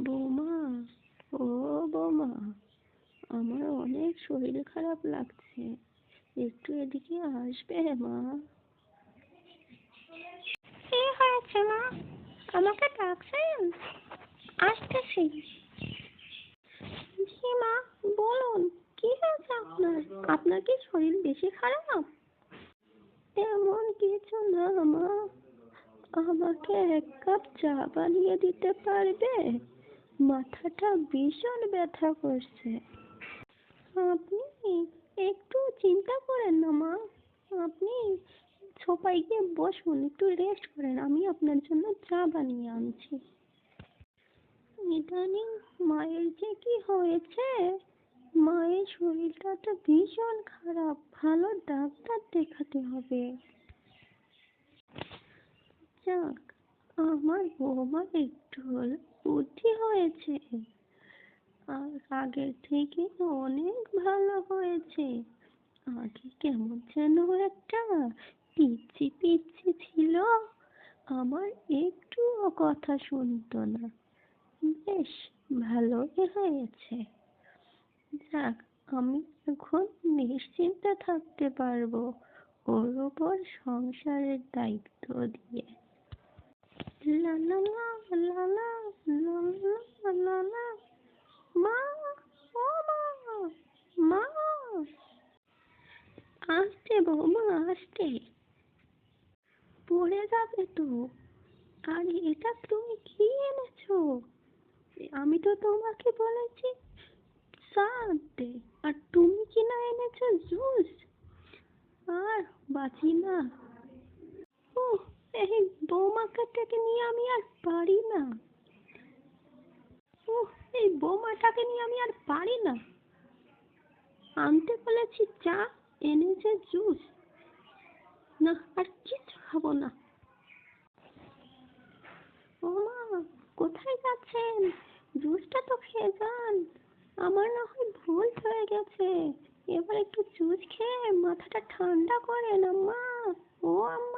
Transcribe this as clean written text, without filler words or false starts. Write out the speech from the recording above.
বৌমা, ও বৌমা, আমার অনেক শরীর খারাপ লাগছে, একটু এদিকে আসবে মা? কি হয়েছে মা? আমাকে ডাকছেন? আসতেছি। জি মা, বলুন, কি হয়েছে আপনার? আপনার কি শরীর বেশি খারাপ? তেমন কিছু না মা, আমাকে 1 কাপ চা বানিয়ে দিতে পারবে? মাথাটা ভীষণ ব্যথা করছে। আপনি একটু চিন্তা করেন না মা, আপনি সোফায় গিয়ে বসুন, একটু রেস্ট করেন, আমি আপনার জন্য চা বানিয়ে আনছি। ইদানিং মায়ের যে কি হয়েছে, মায়ের শরীরটা তো ভীষণ খারাপ, ভালো ডাক্তার দেখাতে হবে। যাক, আমার বৌমার একটু হলেও বুদ্ধি হয়েছে, আর আগের থেকে অনেক ভালো হয়েছে। আগে কেমন যেন একটা পিচ্ছি পিচ্ছি ছিল, আমার একটুও কথা শুনতো না, বেশ ভালোই হয়েছে। যাক, আমি এখন নিশ্চিন্তে থাকতে পারবো ওর উপর সংসারের দায়িত্ব দিয়ে। লা লা লা লা লা লা লা লা লা। মা, ও মা, মা, আসতে বৌমা, আসতে, পড়ে যাবে তো। আর এটা তুমি কি এনেছো? আমি তো তোমাকে বলেছি চা আনতে, আর তুমি কি না এনেছো জুস। আর বাঁচি না। উহ, এই বৌমাটাকে নিয়ে আমি আর পারি না। এই বৌমাটাকে নিয়ে আমি আর পারি না। আনতে বলেছি চা, এনেছে জুস। না, আর কিছু খাবো না। ও মা, কোথায় যাচ্ছেন? জুসটা তো খেয়ে যান। আমার না হয় ভুল হয়ে গেছে, এবার একটু জুস খেয়ে মাথাটা ঠান্ডা করেন আম্মা। ও আম্মা।